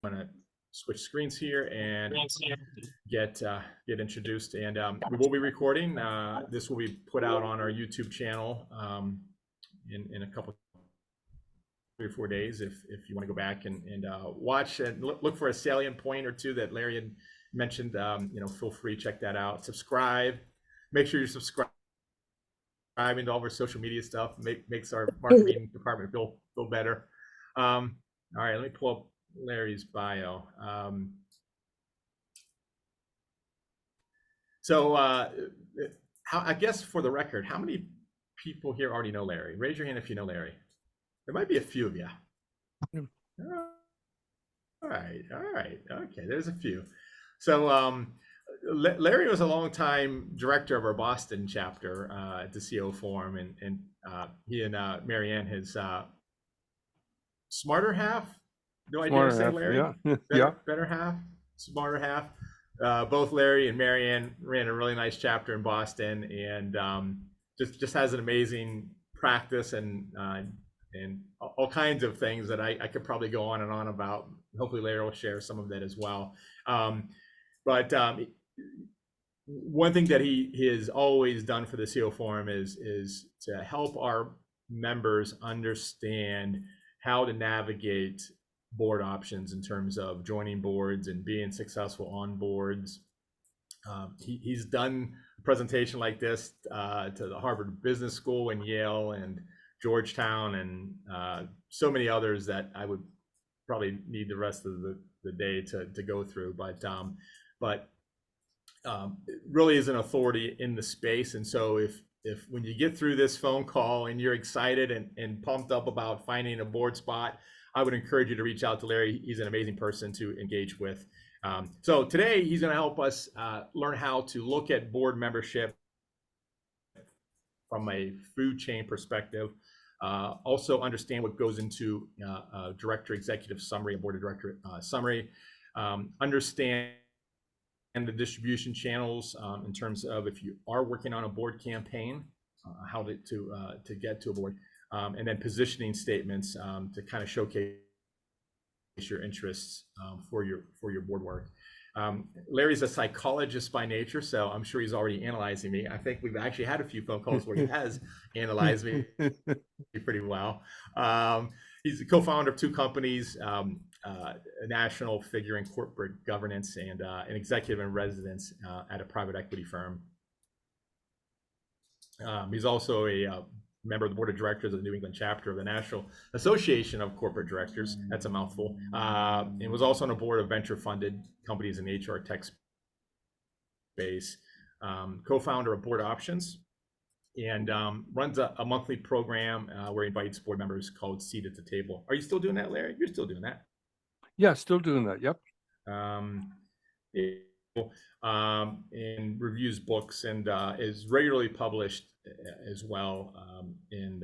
going to switch screens here and get introduced. And we will be recording. This will be put out on our YouTube channel in a couple, 3 or 4 days. If you want to go back and watch and look for a salient point or two that Larry had mentioned, feel free to check that out. Subscribe. Make sure you're subscribing to all of our social media stuff. Makes our marketing department feel better. All right, let me pull up Larry's bio. I guess for the record, how many people here already know Larry? Raise your hand if you know Larry. There might be a few of you. All right. Okay, there's a few. So Larry was a long-time director of our Boston chapter at the COO Forum, and he and Marianne, his smarter half. No idea to say, Larry. Yeah. Better half, smarter half. Both Larry and Marianne ran a really nice chapter in Boston, and just has an amazing practice and all kinds of things that I could probably go on and on about. Hopefully Larry will share some of that as well. But one thing that he has always done for the COO Forum is to help our members understand how to navigate board options in terms of joining boards and being successful on boards. He's done a presentation like this to the Harvard Business School and Yale and Georgetown and so many others that I would probably need the rest of the day to go through. But really is an authority in the space. And so if when you get through this phone call and you're excited and pumped up about finding a board spot, I would encourage you to reach out to Larry. He's an amazing person to engage with. So today he's going to help us learn how to look at board membership from a food chain perspective. Also understand what goes into a director executive summary, a board of director summary. Understand the distribution channels in terms of if you are working on a board campaign, how to get to a board. And then positioning statements to kind of showcase your interests for your board work. Larry's a psychologist by nature, so I'm sure he's already analyzing me. I think we've actually had a few phone calls where he has analyzed me pretty well. He's a co-founder of 2 companies, a national figure in corporate governance, and an executive in residence at a private equity firm. He's also a member of the board of directors of the New England chapter of the National Association of Corporate Directors. That's a mouthful. And was also on a board of venture-funded companies in the HR tech space. Co-founder of Board Options, and runs a monthly program where he invites board members called Seat at the Table. Are you still doing that, Larry? You're still doing that? Yeah, still doing that. Yep. And reviews books and is regularly published as well in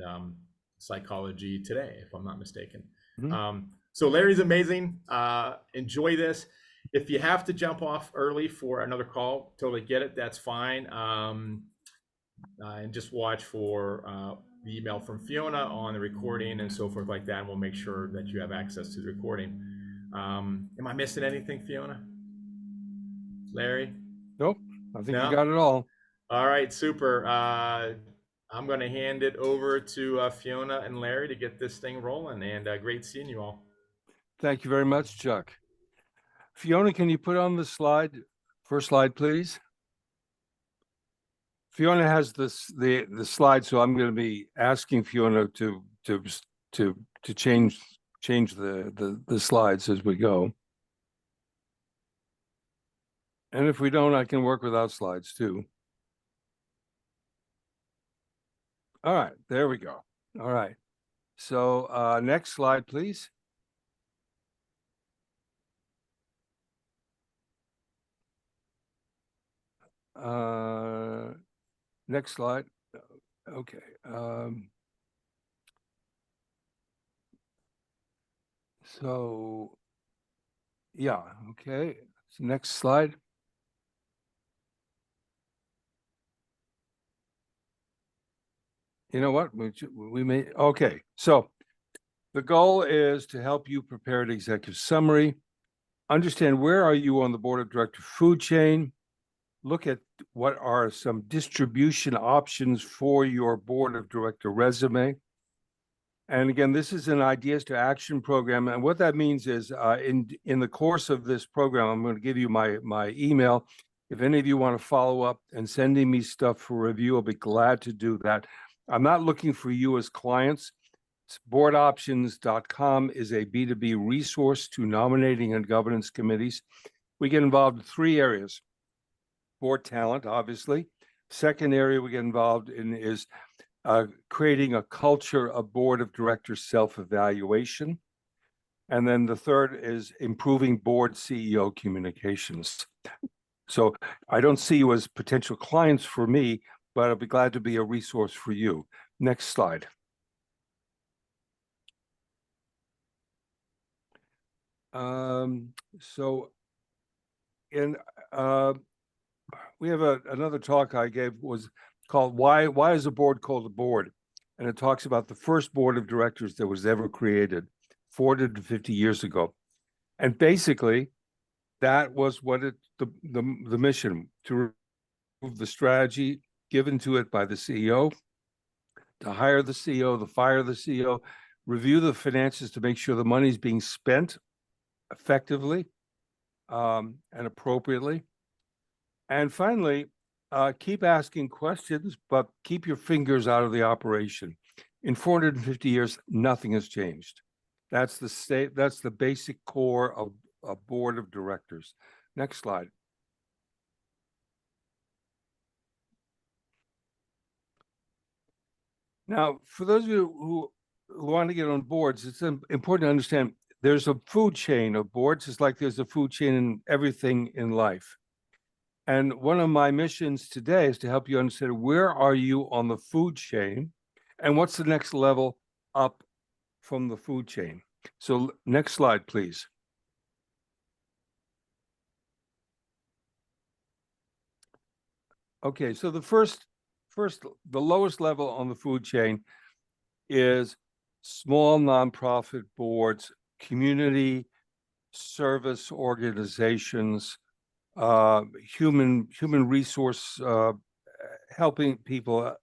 Psychology Today, if I'm not mistaken. Mm-hmm. So Larry's amazing. Enjoy this. If you have to jump off early for another call, totally get it. That's fine. And just watch for the email from Fiona on the recording and so forth like that. And we'll make sure that you have access to the recording. Am I missing anything, Fiona? Larry? Nope. I think you got it all. All right, super. I'm going to hand it over to Fiona and Larry to get this thing rolling, and great seeing you all. Thank you very much, Chuck. Fiona, can you put on the first slide, please? Fiona has the slide, so I'm going to be asking Fiona to change the slides as we go. And if we don't, I can work without slides too. All right, there we go. All right. So next slide, please. Next slide. Okay. So, yeah, okay. So next slide. You know what? We may, okay. So the goal is to help you prepare an executive summary understand where are you on the board of director food chain. Look at what are some distribution options for your board of director resume. And again, this is an ideas to action program. And what that means is in the course of this program, I'm going to give you my email. If any of you want to follow up and sending me stuff for review, I'll be glad to do that. I'm not looking for you as clients. Boardoptions.com is a B2B resource to nominating and governance committees. We get involved in 3 areas. Board talent, obviously. Second area we get involved in is creating a culture of board of directors self-evaluation. And then the third is improving board CEO communications. So I don't see you as potential clients for me, but I'll be glad to be a resource for you. Next slide. We have another talk I gave was called why is a board called a board? And it talks about the first board of directors that was ever created 450 years ago. And basically that was what the mission, to remove the strategy given to it by the CEO, to hire the CEO, to fire the CEO, review the finances to make sure the money is being spent effectively and appropriately. And finally, keep asking questions, but keep your fingers out of the operation. In 450 years, nothing has changed. That's the basic core of a board of directors. Next slide. Now, for those of you who want to get on boards, it's important to understand there's a food chain of boards. It's like there's a food chain in everything in life. And one of my missions today is to help you understand where are you on the food chain and what's the next level up from the food chain. So next slide, please. Okay, so the lowest level on the food chain is small nonprofit boards, community service organizations, human resource, helping people,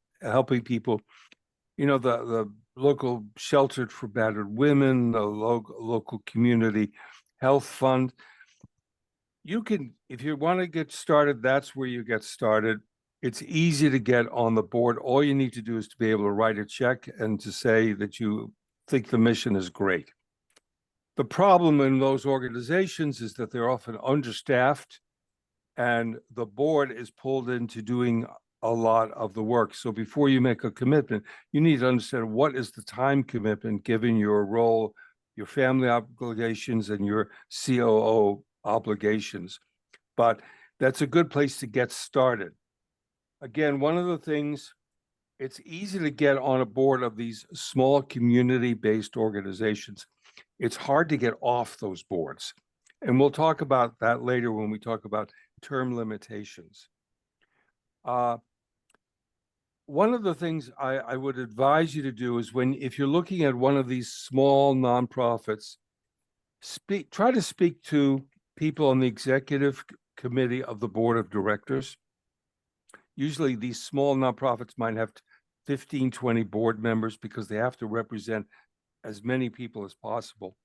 the local sheltered for battered women, the local community health fund. You can, if you want to get started, that's where you get started. It's easy to get on the board. All you need to do is to be able to write a check and to say that you think the mission is great. The problem in those organizations is that they're often understaffed and the board is pulled into doing a lot of the work. So before you make a commitment, you need to understand what is the time commitment given your role, your family obligations, and your COO obligations. But that's a good place to get started. Again, one of the things, it's easy to get on a board of these small community-based organizations. It's hard to get off those boards. And we'll talk about that later when we talk about term limitations. One of the things I would advise you to do is if you're looking at one of these small nonprofits, try to speak to people on the executive committee of the board of directors. Usually these small nonprofits might have 15, 20 board members because they have to represent as many people as possible.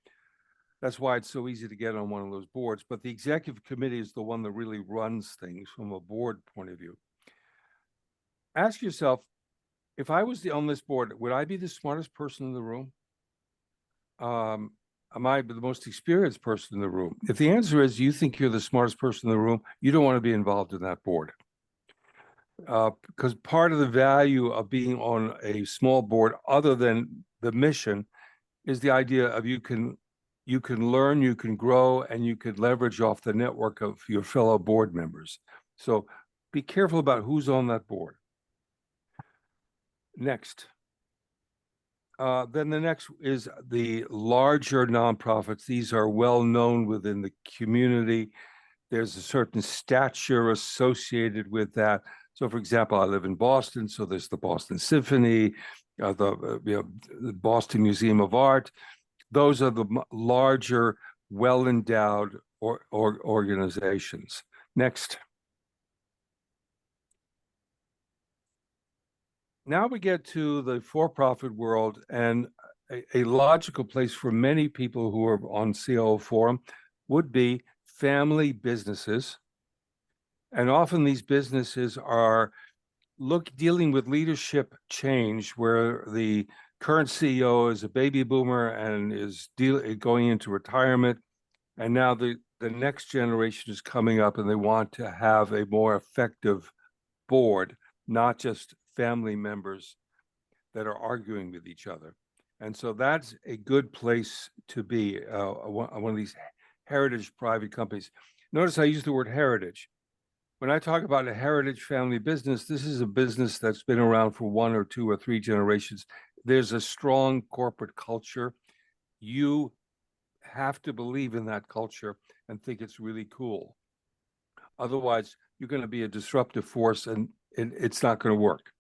That's why it's so easy to get on one of those boards. But the executive committee is the one that really runs things from a board point of view. Ask yourself, if I was on this board, would I be the smartest person in the room? Am I the most experienced person in the room? If the answer is you think you're the smartest person in the room, you don't want to be involved in that board. Because part of the value of being on a small board, other than the mission, is the idea of you can learn, you can grow, and you can leverage off the network of your fellow board members. So be careful about who's on that board. Next. Then the next is the larger nonprofits. These are well known within the community. There's a certain stature associated with that. So, for example, I live in Boston, so there's the Boston Symphony, the Boston Museum of Art. Those are the larger, well-endowed organizations. Next. Now we get to the for-profit world, and a logical place for many people who are on COO Forum would be family businesses. And often these businesses are dealing with leadership change, where the current CEO is a baby boomer and is going into retirement. And now the next generation is coming up and they want to have a more effective board, not just family members that are arguing with each other. And so that's a good place to be, one of these heritage private companies. Notice I use the word heritage. When I talk about a heritage family business, this is a business that's been around for 1 or 2 or 3 generations. There's a strong corporate culture. You have to believe in that culture and think it's really cool. Otherwise, you're going to be a disruptive force and it's not going to work.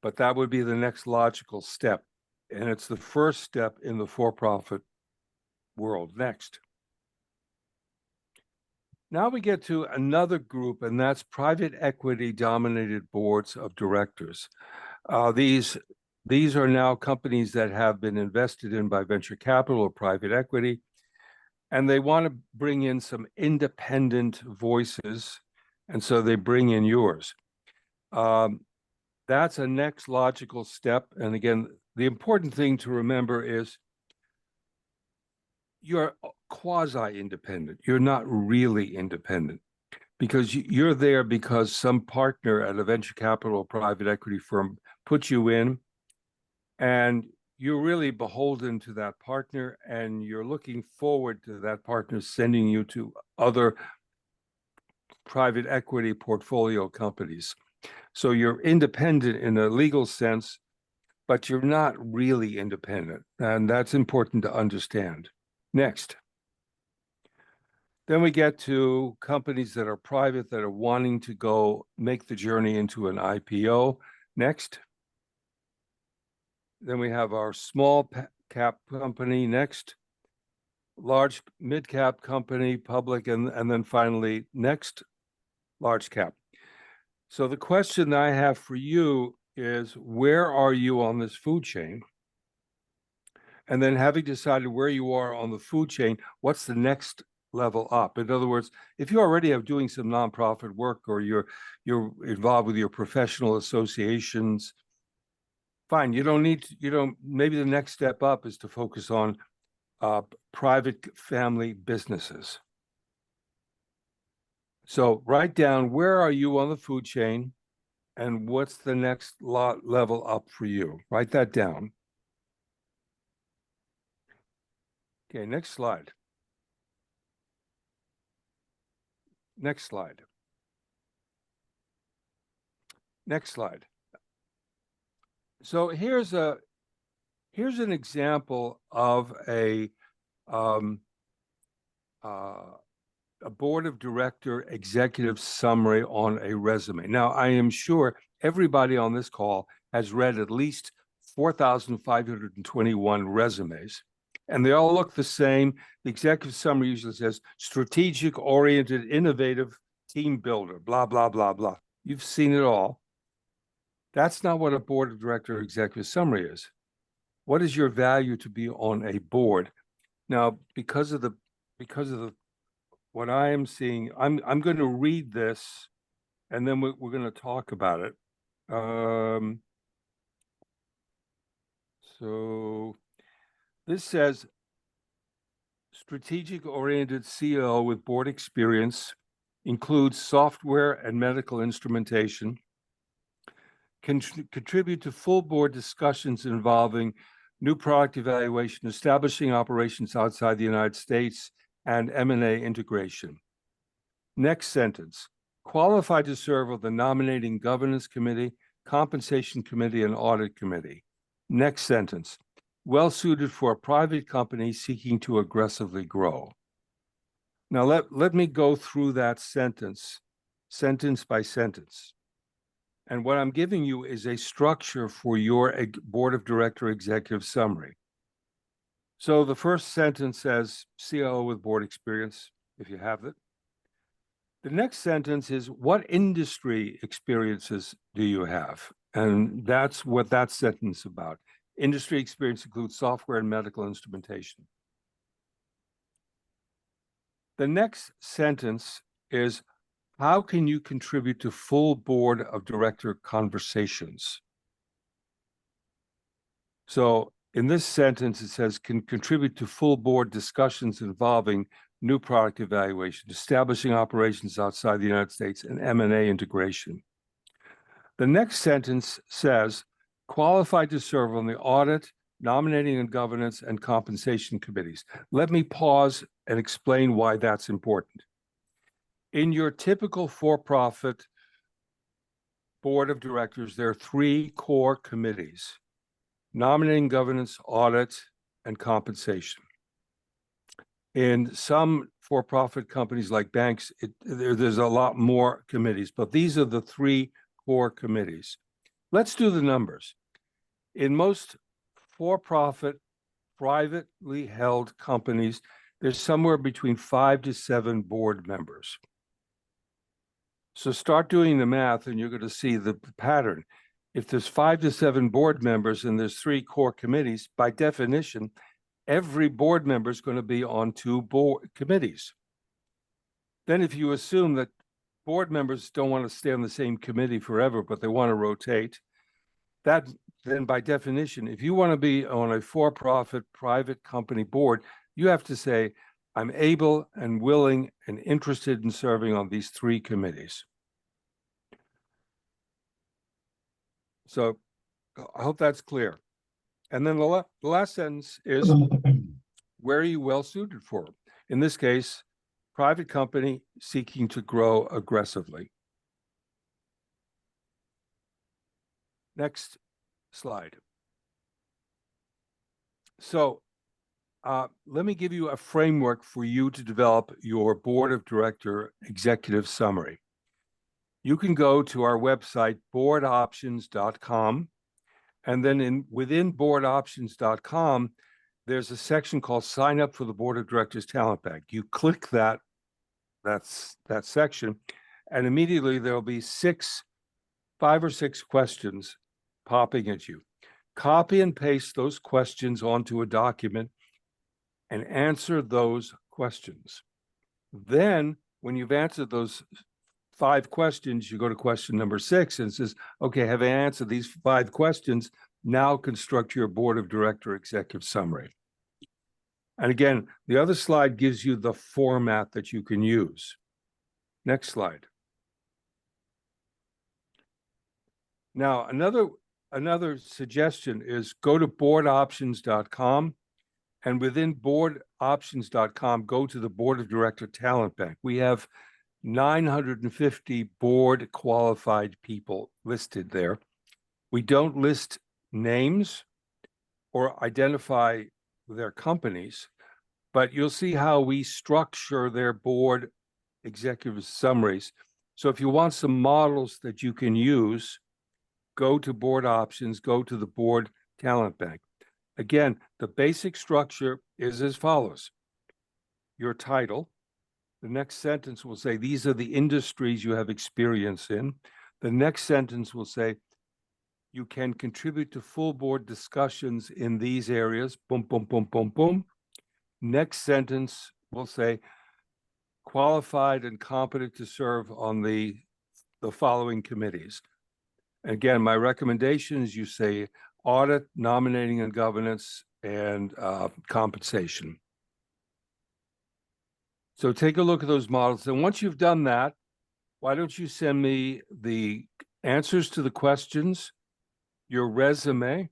But that would be the next logical step. And it's the first step in the for-profit world. Next. Now we get to another group, and that's private equity dominated boards of directors. These are now companies that have been invested in by venture capital or private equity, and they want to bring in some independent voices, and so they bring in yours. That's a next logical step. And again, the important thing to remember is you're quasi-independent. You're not really independent, because you're there because some partner at a venture capital or private equity firm put you in, and you're really beholden to that partner, and you're looking forward to that partner sending you to other private equity portfolio companies. So you're independent in a legal sense, but you're not really independent. And that's important to understand. Next. Then we get to companies that are private that are wanting to go make the journey into an IPO. Next. Then we have our small cap company. Next. Large mid-cap company, public, and then finally, next, large cap. So the question I have for you is, where are you on this food chain? And then, having decided where you are on the food chain, what's the next level up? In other words, if you already have doing some nonprofit work, or you're involved with your professional associations, fine. Maybe the next step up is to focus on private family businesses. So write down, where are you on the food chain, and what's the next level up for you? Write that down. Okay, next slide. Next slide. Next slide. So here's an example of a board of director executive summary on a resume. Now, I am sure everybody on this call has read at least 4,521 resumes, and they all look the same. The executive summary usually says strategic, oriented, innovative, team builder, blah, blah, blah, blah. You've seen it all. That's not what a board of director executive summary is. What is your value to be on a board? Now, because of what I am seeing, I'm going to read this, and then we're going to talk about it. So this says strategic oriented CEO with board experience, includes software and medical instrumentation, can contribute to full board discussions involving new product evaluation, establishing operations outside the United States, and M&A integration. Next sentence, qualified to serve on the nominating governance committee, compensation committee, and audit committee. Next sentence, well suited for a private company seeking to aggressively grow. Now let me go through that sentence by sentence. And what I'm giving you is a structure for your board of director executive summary. So the first sentence says COO with board experience. if you have it. The next sentence is, what industry experiences do you have? And that's what that sentence is about. Industry experience includes software and medical instrumentation. The next sentence is, how can you contribute to full board of director conversations? So in this sentence, it says, can contribute to full board discussions involving new product evaluation, establishing operations outside the United States, and M&A integration. The next sentence says, qualified to serve on the audit, nominating and governance, and compensation committees. Let me pause and explain why that's important. In your typical for-profit board of directors, there are 3 core committees: nominating, governance, audit, and compensation. In some for-profit companies like banks, there's a lot more committees, but these are the 3 core committees. Let's do the numbers. In most for-profit, privately held companies, there's somewhere between 5 to 7 board members. So start doing the math and you're going to see the pattern. If there's 5 to 7 board members and there's 3 core committees, by definition, every board member is going to be on 2 board committees. Then if you assume that board members don't want to stay on the same committee forever, but they want to rotate, that then by definition, if you want to be on a for-profit private company board, you have to say, I'm able and willing and interested in serving on these 3 committees. So I hope that's clear. And then the last sentence is, where are you well suited for? In this case, private company seeking to grow aggressively. Next slide. So let me give you a framework for you to develop your board of director executive summary. You can go to our website, boardoptions.com, and then within boardoptions.com, there's a section called Sign Up for the Board of Directors Talent Bank. You click that section, and immediately there'll be 5 or 6 questions popping at you. Copy and paste those questions onto a document and answer those questions. Then, when you've answered those 5 questions, you go to question number 6 and it says, okay, have I answered these 5 questions? Now construct your board of director executive summary. And again, the other slide gives you the format that you can use. Next slide. Now, another suggestion is go to boardoptions.com, and within boardoptions.com, go to the Board of Director Talent Bank. We have 950 board qualified people listed there. We don't list names or identify their companies, but you'll see how we structure their board executive summaries. So if you want some models that you can use, go to board options, go to the board talent bank. Again, the basic structure is as follows. Your title. The next sentence will say, these are the industries you have experience in. The next sentence will say, you can contribute to full board discussions in these areas. Boom, boom, boom, boom, boom. Next sentence will say, qualified and competent to serve on the following committees. Again, my recommendation is you say audit, nominating and governance, and compensation. So take a look at those models. And once you've done that, why don't you send me the answers to the questions, your resume,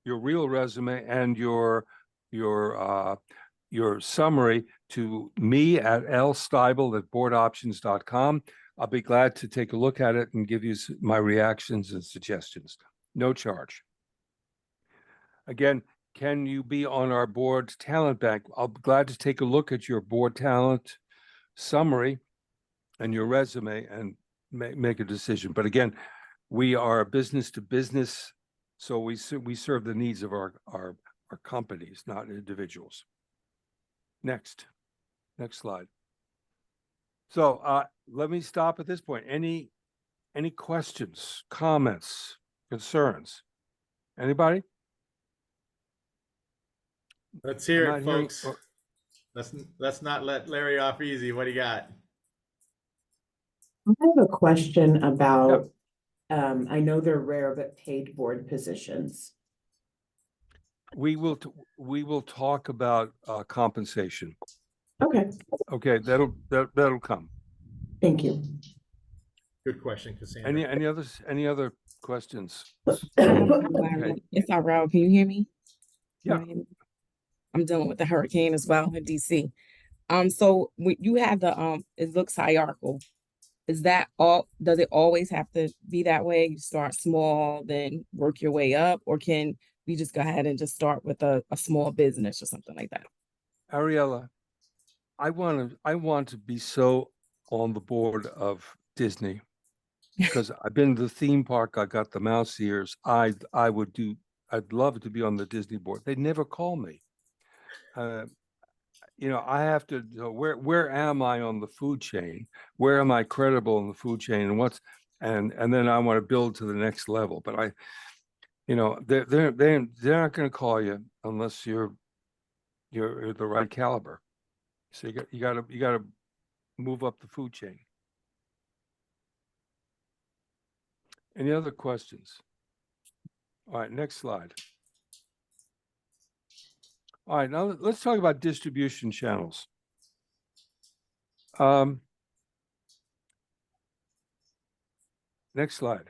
your real resume, and your summary to me at lstybel@boardoptions.com. I'll be glad to take a look at it and give you my reactions and suggestions. No charge. Again, can you be on our board talent bank? I'll be glad to take a look at your board talent summary and your resume and make a decision. But again, we are business to business, so we serve the needs of our companies, not individuals. Next slide. So let me stop at this point. Any questions, comments, concerns? Anybody? Let's I'm hear not it, hearing. folks. Let's not let Larry off easy. What do you got? I have a question about, I know they're rare, but paid board positions. We will talk about compensation. Okay, Okay, that'll come. thank you. Good question, Cassandra. Any other questions? Larry, it's all right. Can you hear me? Yeah. I'm dealing with the hurricane as well in DC. So when you have the it looks hierarchical. Is that all? Does it always have to be that way? You start small, then work your way up, or can we just go ahead and just start with a small business or something like that? Ariella, I want to be so on the board of Disney because I've been to the theme park. I got the mouse ears. I'd love to be on the Disney board. They never call me. I have to, where am I on the food chain? Where am I credible in the food chain? And then I want to build to the next level. But they're not going to call you unless you're the right caliber. So you got to move up the food chain. Any other questions? All right, next slide. All right, now let's talk about distribution channels. Next slide.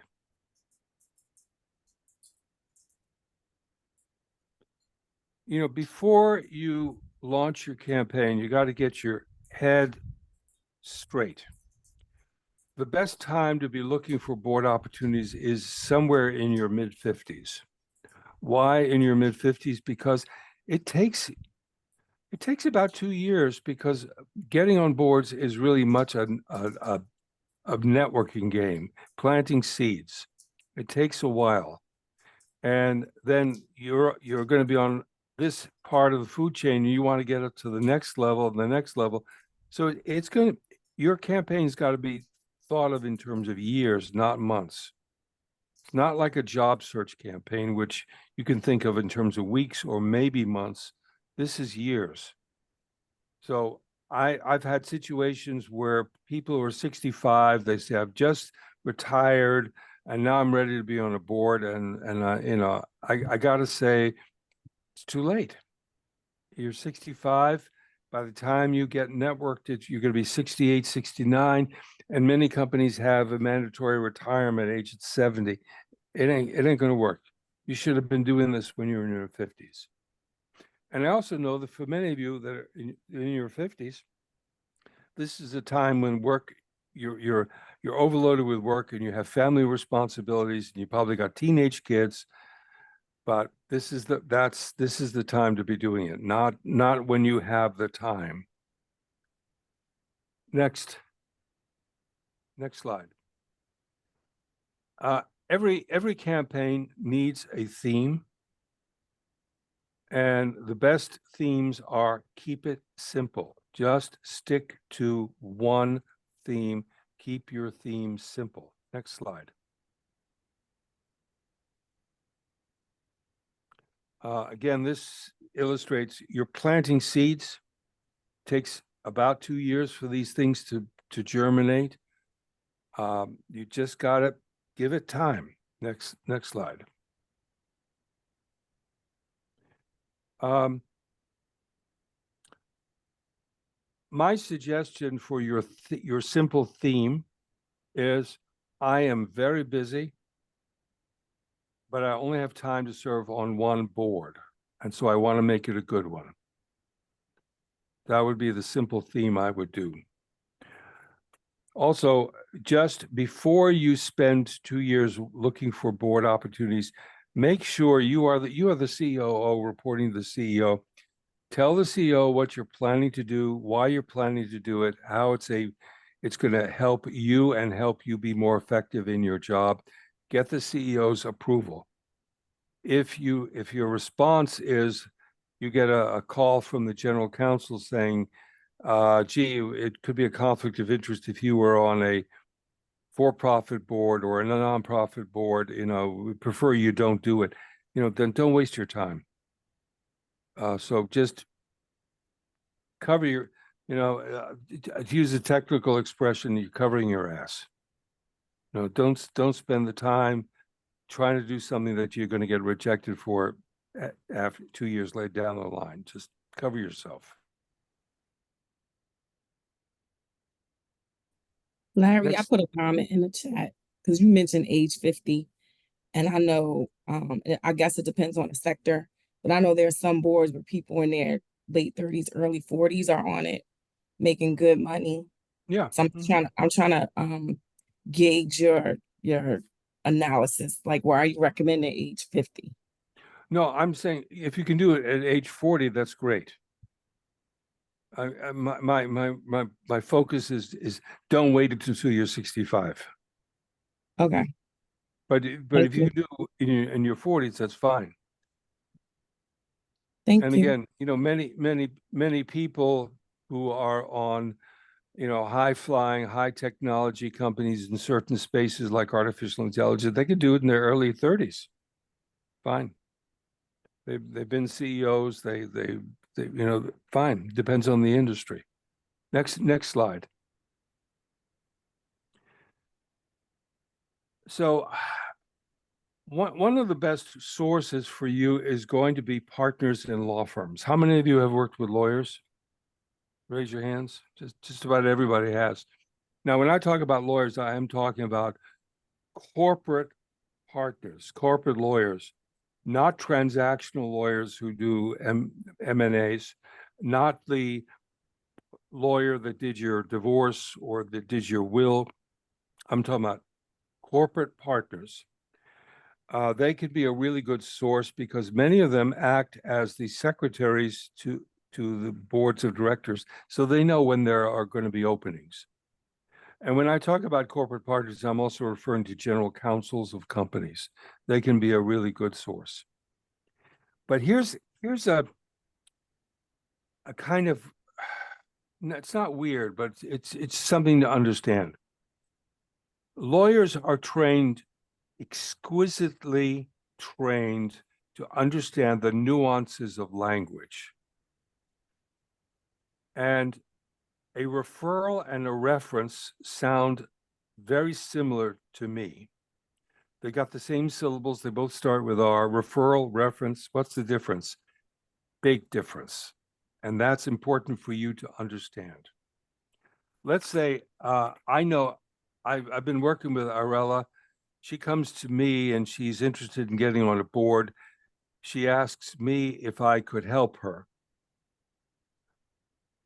Before you launch your campaign, you got to get your head straight. The best time to be looking for board opportunities is somewhere in your mid-50s. Why in your mid-50s? Because it takes about 2 years, because getting on boards is really much a networking game, planting seeds. It takes a while. And then you're going to be on this part of the food chain, and you want to get up to the next level and the next level. So your campaign's got to be thought of in terms of years, not months. It's not like a job search campaign, which you can think of in terms of weeks or maybe months. This is years. So I've had situations where people who are 65, they say, I've just retired and now I'm ready to be on a board. And I got to say, it's too late. You're 65. By the time you get networked, you're going to be 68, 69. And many companies have a mandatory retirement age at 70. It ain't going to work. You should have been doing this when you were in your 50s. And I also know that for many of you that are in your 50s, this is a time when you're overloaded with work and you have family responsibilities and you probably got teenage kids. But this is the time to be doing it, not when you have the time. Next slide. Every campaign needs a theme. And the best themes are keep it simple. Just stick to one theme. Keep your theme simple. Next slide. Again, this illustrates you're planting seeds. It takes about 2 years for these things to germinate. You just got to give it time. Next slide. My suggestion for your simple theme is, I am very busy, but I only have time to serve on one board. And so I want to make it a good one. That would be the simple theme I would do. Also, just before you spend 2 years looking for board opportunities, make sure you are the COO reporting to the CEO. Tell the CEO what you're planning to do, why you're planning to do it, how it's going to help you and help you be more effective in your job. Get the CEO's approval. If your response is you get a call from the general counsel saying, gee, it could be a conflict of interest if you were on a for-profit board or a nonprofit board, we prefer you don't do it, then don't waste your time. So just cover your, to use a technical expression, you're covering your ass. Don't spend the time trying to do something that you're going to get rejected for after 2 years later down the line. Just cover yourself. Larry, I Next. put a comment in the chat because you mentioned age 50. And I know, I guess it depends on the sector, but I know there's some boards where people in their late 30s, early 40s are on it, making good money. Yeah. So I'm trying to gauge your analysis. Like, why are you recommending age 50? No, I'm saying if you can do it at age 40, that's great. My focus is don't wait until you're 65. Okay. But Thank if you can do in your 40s, that's fine. Thank And you. again, many people who are on, high flying, high technology companies in certain spaces like artificial intelligence, they could do it in their early 30s. Fine. They've been CEOs. They fine. Depends on the industry. Next slide. So one of the best sources for you is going to be partners in law firms. How many of you have worked with lawyers? Raise your hands. Just about everybody has. Now, when I talk about lawyers, I am talking about corporate partners, corporate lawyers, not transactional lawyers who do M&As, not the lawyer that did your divorce or that did your will. I'm talking about corporate partners. They could be a really good source because many of them act as the secretaries to the boards of directors, so they know when there are going to be openings. And when I talk about corporate partners, I'm also referring to general counsels of companies. They can be a really good source. But here's a kind of, it's not weird, but it's something to understand. Lawyers are exquisitely trained to understand the nuances of language. And a referral and a reference sound very similar to me. They got the same syllables. They both start with R. Referral, reference, what's the difference? Big difference. And that's important for you to understand. Let's say I know I've been working with Arella. She comes to me and she's interested in getting on a board. She asks me if I could help her.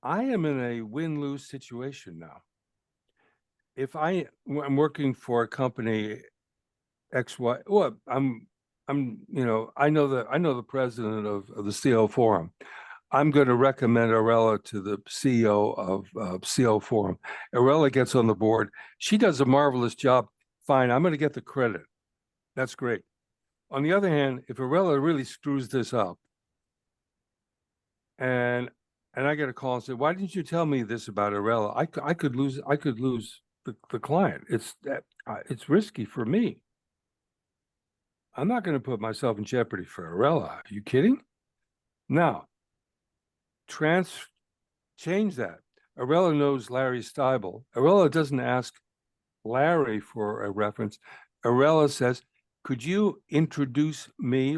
I am in a win-lose situation now. If I'm working for a company XY, well, I know the president of the COO Forum. I'm going to recommend Arella to the CEO of COO Forum. Arella gets on the board. She does a marvelous job. Fine, I'm going to get the credit. That's great. On the other hand, if Arella really screws this up, and I get a call and say, "Why didn't you tell me this about Arella? I could lose the client. It's risky for me. I'm not going to put myself in jeopardy for Arella. Are you kidding?" Now, change that. Arella knows Larry Stybel. Arella doesn't ask Larry for a reference. Arella says, "Could you introduce me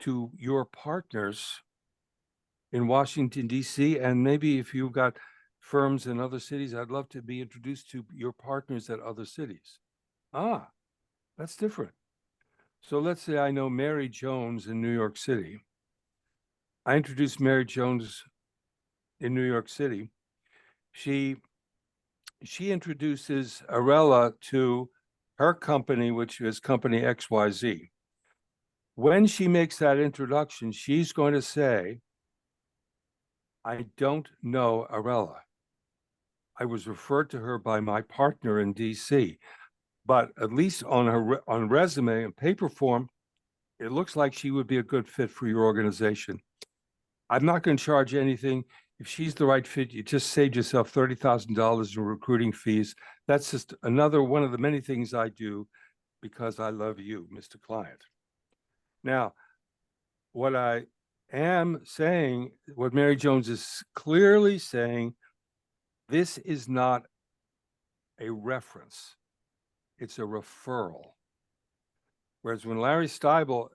to your partners in Washington, D.C. and maybe if you've got firms in other cities, I'd love to be introduced to your partners at other cities." Ah, that's different. So let's say I know Mary Jones in New York City. I introduced Mary Jones in New York City. She introduces Arella to her company, which is company XYZ. When she makes that introduction, she's going to say, "I don't know Arella. I was referred to her by my partner in DC, but at least on resume and paper form, it looks like she would be a good fit for your organization. I'm not going to charge anything. if she's the right fit, you just saved yourself $30,000 in recruiting fees. That's just another one of the many things I do because I love you, Mr. Client. Now, what I am saying, what Mary Jones is clearly saying, this is not a reference. It's a referral. Whereas when Larry Stybel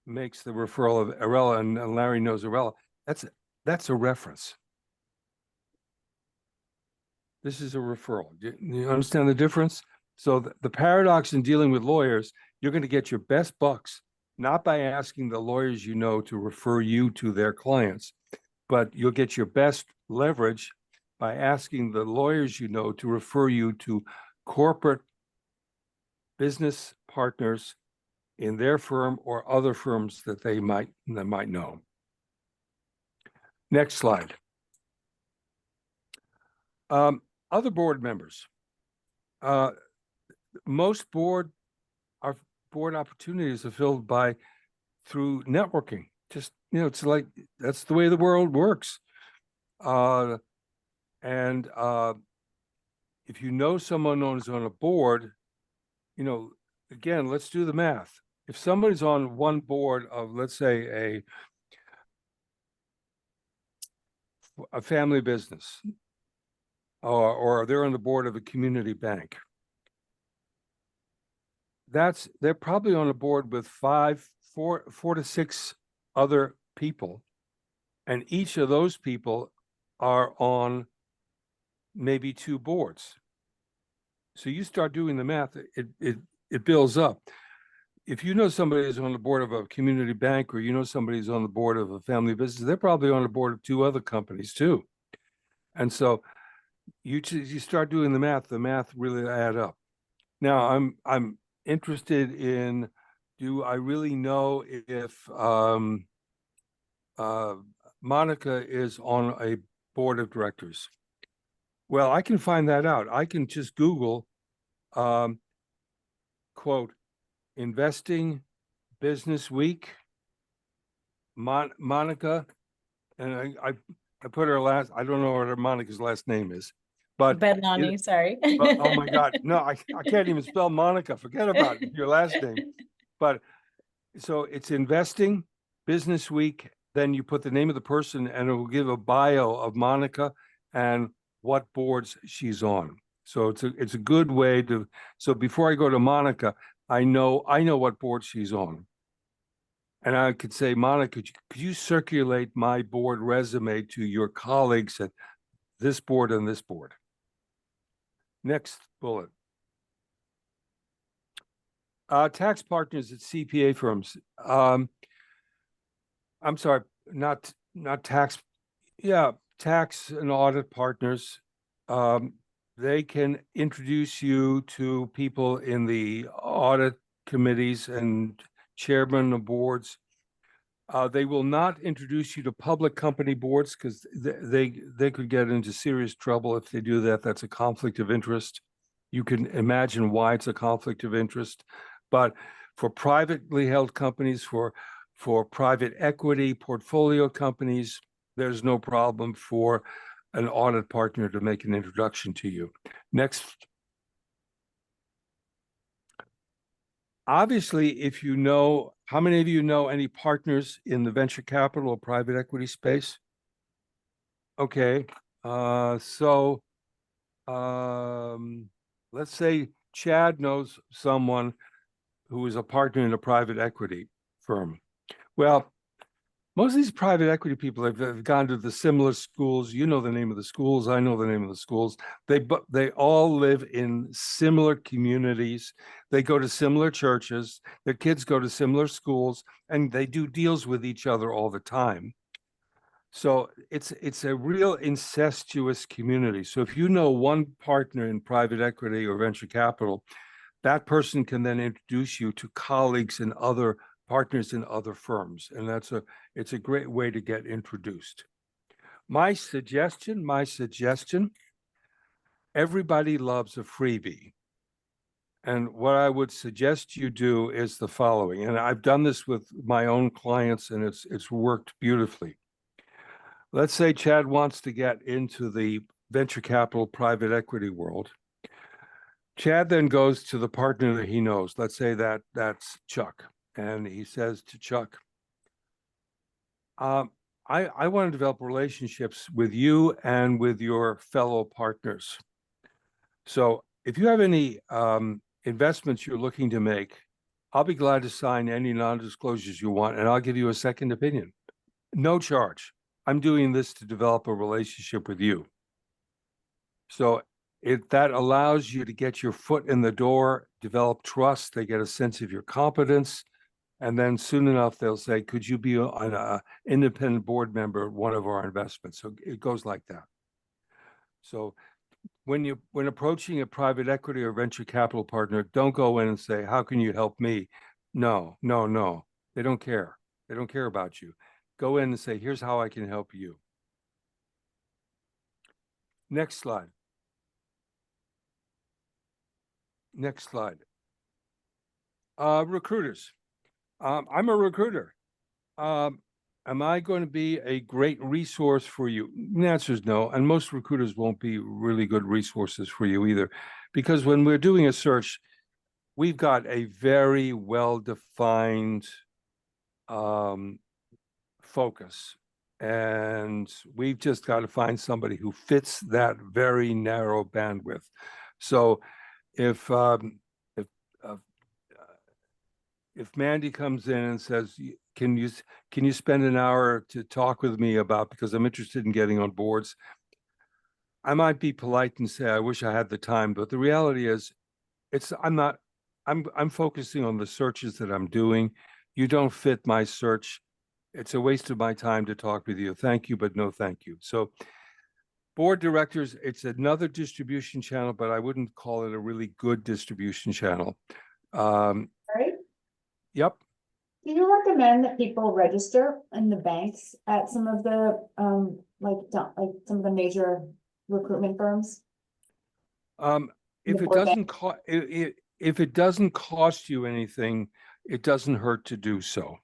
makes the referral of Arella and Larry knows Arella, that's a reference. This is a referral. You understand the difference? So the paradox in dealing with lawyers, you're going to get your best bucks, not by asking the lawyers you know to refer you to their clients, but you'll get your best leverage by asking the lawyers you know to refer you to corporate business partners in their firm or other firms that they might know. Next slide. Other board members. Most board opportunities are filled through networking. Just, it's like, that's the way the world works. If you know someone who's on a board, again, let's do the math. If somebody's on one board of, let's say, a family business, or they're on the board of a community bank, they're probably on a board with four to six other people, and each of those people are on maybe two boards. So you start doing the math, it builds up. If you know somebody is on the board of a community bank, or you know somebody's on the board of a family business, they're probably on the board of two other companies too. And so you start doing the math really add up. Now I'm interested in, do I really know if Monica is on a board of directors? Well, I can find that out. I can just Google, quote, Investing Business Week, Monica, and I put her last, I don't know what Monica's last name is, but Bedlani, sorry. but, oh my God, no, I can't even spell Monica. Forget about your last name. But so it's Investing Business Week. Then you put the name of the person, and it will give a bio of Monica and what boards she's on. So it's a good way to. So before I go to Monica, I know what board she's on, and I could say, Monica, could you circulate my board resume to your colleagues at this board and this board? Next bullet. Tax partners at CPA firms. I'm sorry, not tax. Yeah, tax and audit partners. They can introduce you to people in the audit committees and chairmen of boards. They will not introduce you to public company boards because they could get into serious trouble if they do that. That's a conflict of interest. You can imagine why it's a conflict of interest. But for privately held companies, for private equity portfolio companies, there's no problem for an audit partner to make an introduction to you. Next. Obviously, if you know, how many of you know any partners in the venture capital or private equity space? Okay, so let's say Chad knows someone who is a partner in a private equity firm. Well, most of these private equity people have gone to the similar schools. You know the name of the schools. I know the name of the schools. They all live in similar communities. They go to similar churches. Their kids go to similar schools, and they do deals with each other all the time. So it's a real incestuous community. So if you know one partner in private equity or venture capital, that person can then introduce you to colleagues and other partners in other firms. And it's a great way to get introduced. My suggestion, everybody loves a freebie. And what I would suggest you do is the following, and I've done this with my own clients, and it's worked beautifully. Let's say Chad wants to get into the venture capital private equity world. Chad then goes to the partner that he knows. Let's say that's Chuck. And he says to Chuck, I want to develop relationships with you and with your fellow partners. So if you have any investments you're looking to make, I'll be glad to sign any non-disclosures you want, and I'll give you a second opinion. No charge. I'm doing this to develop a relationship with you. So that allows you to get your foot in the door, develop trust, they get a sense of your competence, and then soon enough they'll say, could you be an independent board member of one of our investments? So it goes like that. So when approaching a private equity or venture capital partner, don't go in and say, how can you help me? No. They don't care. They don't care about you. Go in and say, here's how I can help you. Next slide. Next slide. Recruiters. I'm a recruiter. Am I going to be a great resource for you? The answer is no. And most recruiters won't be really good resources for you either. Because when we're doing a search, we've got a very well-defined focus. And we've just got to find somebody who fits that very narrow bandwidth. So if Mandy comes in and says, can you spend an hour to talk with me about, because I'm interested in getting on boards, I might be polite and say, I wish I had the time, but the reality is I'm focusing on the searches that I'm doing. You don't fit my search. It's a waste of my time to talk with you. Thank you, but no thank you. So board directors, it's another distribution channel, but I wouldn't call it a really good distribution channel. Right? Yep. Do you recommend that people register in the banks at some of the, like some of the major recruitment firms? If The it board doesn't cost, if it doesn't cost you anything, it doesn't hurt to do so.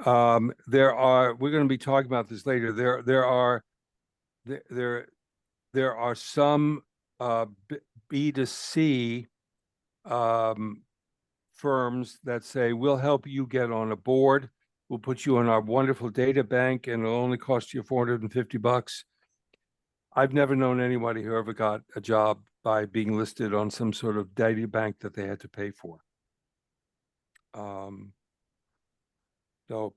We're going to be talking about this later. There are some B2C firms that say, we'll help you get on a board. We'll put you on our wonderful data bank and it'll only cost you $450. I've never known anybody who ever got a job by being listed on some sort of data bank that they had to pay for. So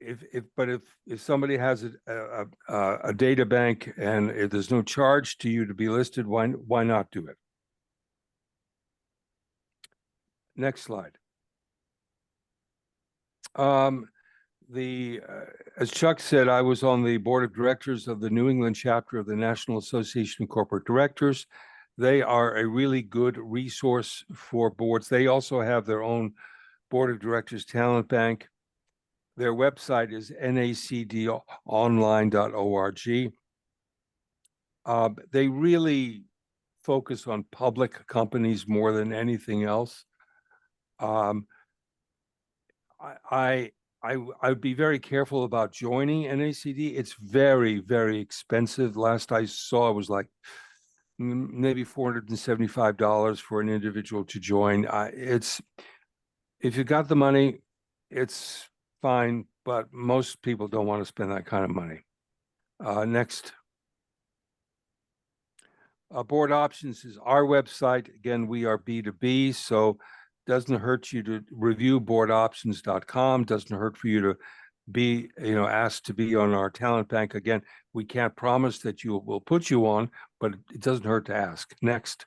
if somebody has a data bank and if there's no charge to you to be listed, why not do it? Next slide. As Chuck said, I was on the board of directors of the New England chapter of the National Association of Corporate Directors. They are a really good resource for boards. They also have their own board of directors talent bank. Their website is nacdonline.org. They really focus on public companies more than anything else. I'd be very careful about joining NACD. It's very, very expensive. Last I saw, it was like maybe $475 for an individual to join. If you got the money, it's fine, but most people don't want to spend that kind of money. Next. Board options is our website. Again, we are B2B, so doesn't hurt you to review boardoptions.com. Doesn't hurt for you to be, asked to be on our talent bank. Again, we can't promise that we'll put you on, but it doesn't hurt to ask. Next.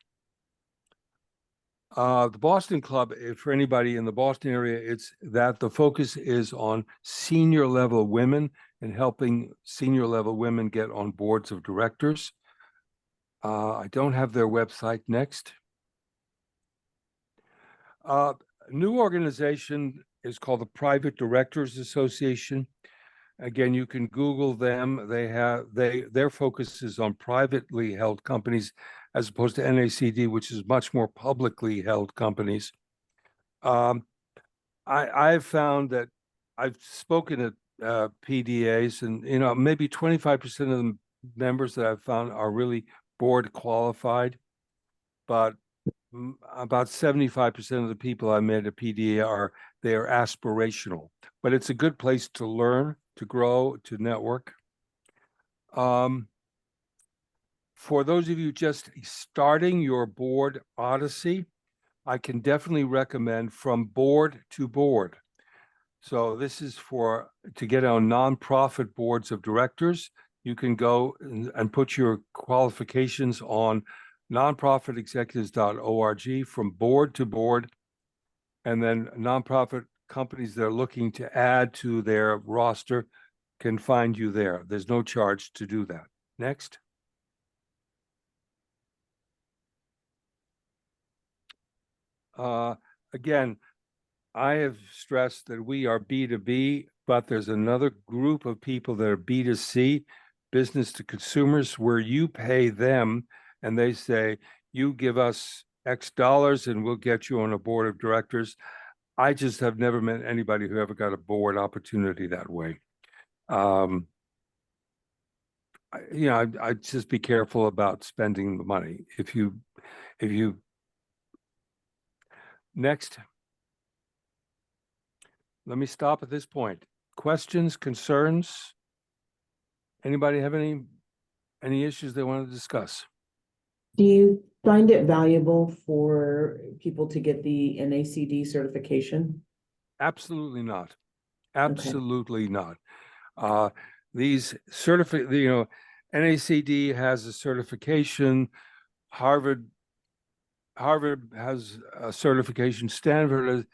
The Boston Club, for anybody in the Boston area, it's that the focus is on senior level women and helping senior level women get on boards of directors. I don't have their website. Next. New organization is called the Private Directors Association. Again, you can Google them. Their focus is on privately held companies as opposed to NACD, which is much more publicly held companies. I've found that I've spoken at PDAs, and maybe 25% of the members that I've found are really board qualified, but about 75% of the people I met at PDA they are aspirational. But it's a good place to learn, to grow, to network. For those of you just starting your board odyssey, I can definitely recommend From Board to Board. So this is to get on nonprofit boards of directors. You can go and put your qualifications on nonprofitexecutives.org From Board to Board, and then nonprofit companies that are looking to add to their roster can find you there. There's no charge to do that. Next. Again, I have stressed that we are B2B, but there's another group of people that are B2C, business to consumers, where you pay them and they say, you give us X dollars and we'll get you on a board of directors. I just have never met anybody who ever got a board opportunity that way. I'd just be careful about spending the money. Next. Let me stop at this point. Questions, concerns? Anybody have any issues they want to discuss? Do you find it valuable for people to get the NACD certification? Absolutely not. Absolutely not. These NACD has a certification. Harvard has a certification. Stanford has.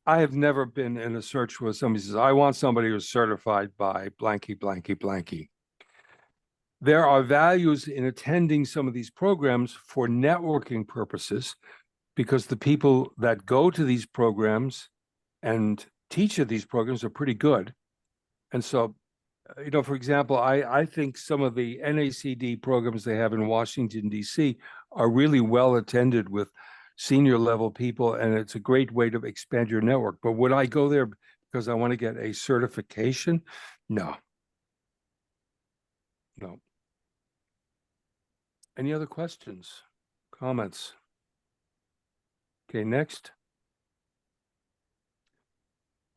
I have never been in a search where somebody says, I want somebody who's certified by blanky, blanky, blanky. There are values in attending some of these programs for networking purposes, because the people that go to these programs and teach at these programs are pretty good. And so, for example, I think some of the NACD programs they have in Washington, D.C. are really well attended with senior level people, and it's a great way to expand your network. But would I go there because I want to get a certification? No. Any other questions, comments? Okay, next.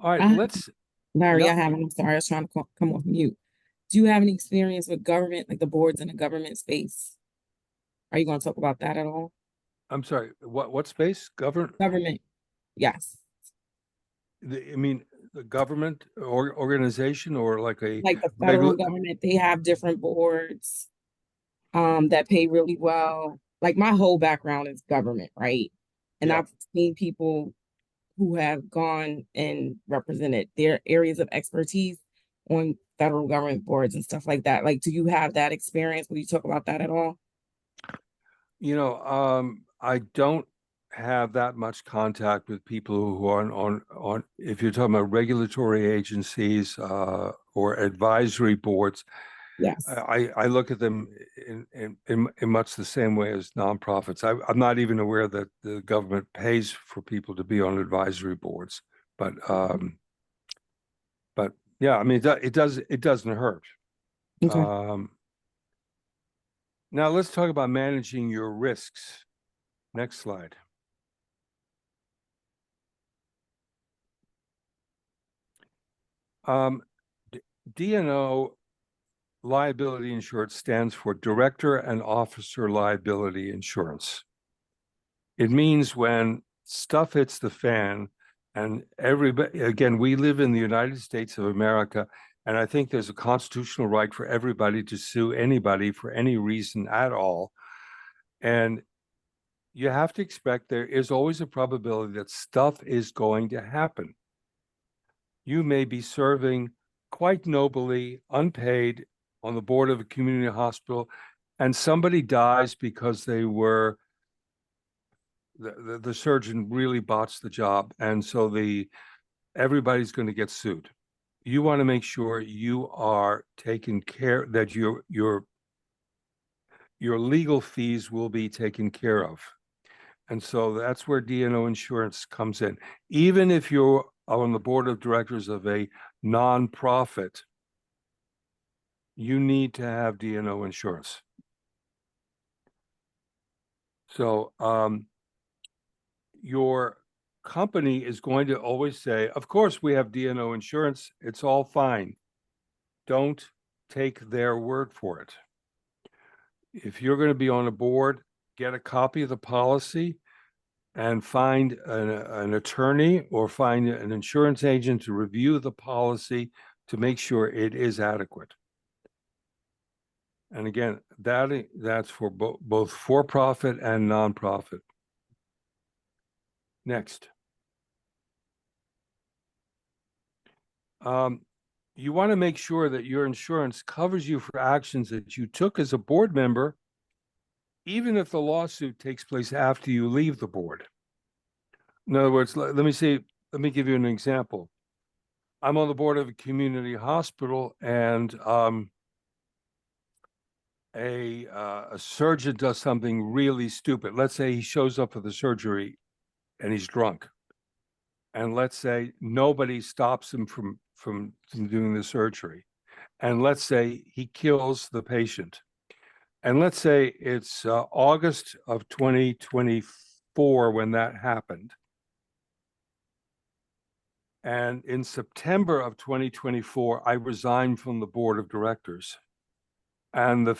All right, let's. Larry, Yep. I'm sorry, I was trying to come off mute. Do you have any experience with government, like the boards in the government space? Are you going to talk about that at all? I'm sorry, what space? Government, yes. The government or organization, or like the federal government, they have different boards that pay really well. Like my whole background is government, right? And Yeah. I've seen people who have gone and represented their areas of expertise on federal government boards and stuff like that. Like, do you have that experience? Will you talk about that at all? I don't have that much contact with people who are on if you're talking about regulatory agencies or advisory boards. Yes. I look at them in much the same way as nonprofits. I'm not even aware that the government pays for people to be on advisory boards, but yeah, I mean, it doesn't hurt. Okay. Now let's talk about managing your risks. Next slide. D&O liability insurance stands for Director and Officer Liability Insurance. It means when stuff hits the fan, and everybody, again, we live in the United States of America, and I think there's a constitutional right for everybody to sue anybody for any reason at all. And you have to expect there is always a probability that stuff is going to happen. You may be serving quite nobly, unpaid, on the board of a community hospital, and somebody dies because they were the surgeon really botched the job, and so everybody's going to get sued. You want to make sure you are taken care, that your legal fees will be taken care of. And so that's where D&O insurance comes in. Even if you're on the board of directors of a nonprofit, you need to have D&O insurance. So your company is going to always say, of course we have D&O insurance, it's all fine. Don't take their word for it. If you're going to be on a board, get a copy of the policy and find an attorney or find an insurance agent to review the policy to make sure it is adequate. And again, that's for both for-profit and nonprofit. Next. You want to make sure that your insurance covers you for actions that you took as a board member, even if the lawsuit takes place after you leave the board. In other words, let me give you an example. I'm on the board of a community hospital, and a surgeon does something really stupid. Let's say he shows up for the surgery and he's drunk. And let's say nobody stops him from doing the surgery. And let's say he kills the patient. And let's say it's August of 2024 when that happened. And in September of 2024, I resigned from the board of directors. And the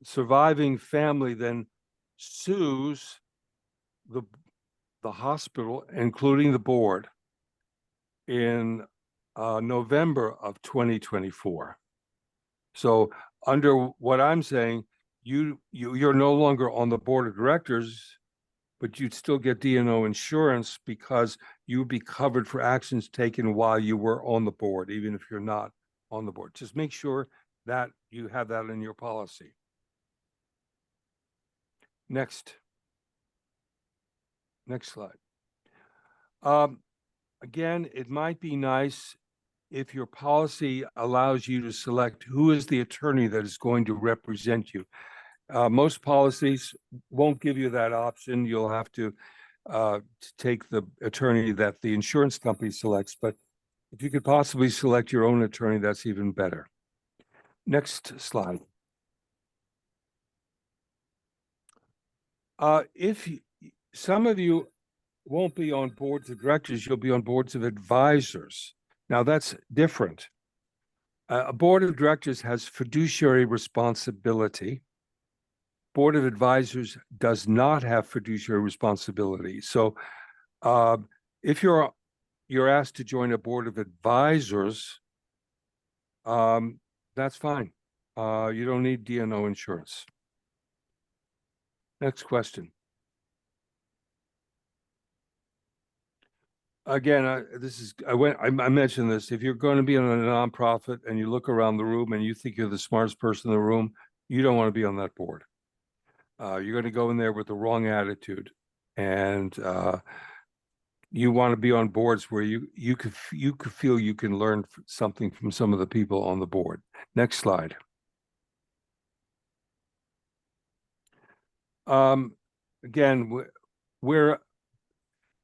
surviving family then sues the hospital, including the board, in November of 2024. So under what I'm saying, you're no longer on the board of directors, but you'd still get D&O insurance because you'd be covered for actions taken while you were on the board, even if you're not on the board. Just make sure that you have that in your policy. Next slide. Again, it might be nice if your policy allows you to select who is the attorney that is going to represent you. Most policies won't give you that option. You'll have to take the attorney that the insurance company selects, but if you could possibly select your own attorney, that's even better. Next slide. Some of you won't be on boards of directors, you'll be on boards of advisors. Now that's different. A board of directors has fiduciary responsibility. Board of advisors does not have fiduciary responsibility. So if you're asked to join a board of advisors, that's fine. You don't need D&O insurance. Next question. Again, I mentioned this. If you're going to be on a nonprofit and you look around the room and you think you're the smartest person in the room, you don't want to be on that board. You're going to go in there with the wrong attitude, and you want to be on boards where you could feel you can learn something from some of the people on the board. Next slide. Again,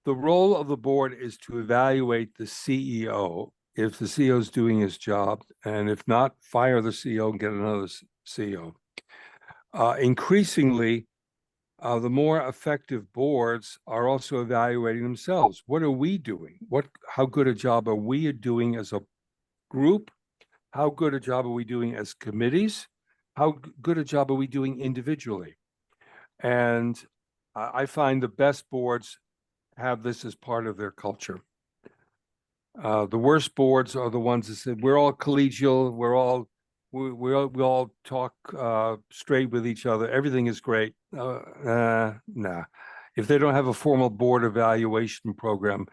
the role of the board is to evaluate the CEO if the CEO is doing his job, and if not, fire the CEO and get another CEO. Increasingly, the more effective boards are also evaluating themselves. What are we doing? How good a job are we doing as a group? How good a job are we doing as committees? How good a job are we doing individually? And I find the best boards have this as part of their culture. The worst boards are the ones that said, we're all collegial, we all talk straight with each other, everything is great. Nah. If they don't have a formal board evaluation program,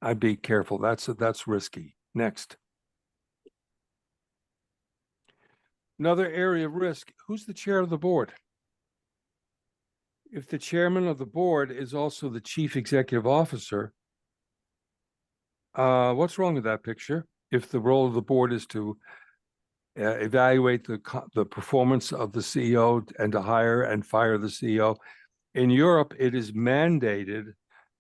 I'd be careful. That's risky. Next. Another area of risk, who's the chair of the board? If the chairman of the board is also the chief executive officer, what's wrong with that picture? If the role of the board is to evaluate the performance of the CEO and to hire and fire the CEO. In Europe, it is mandated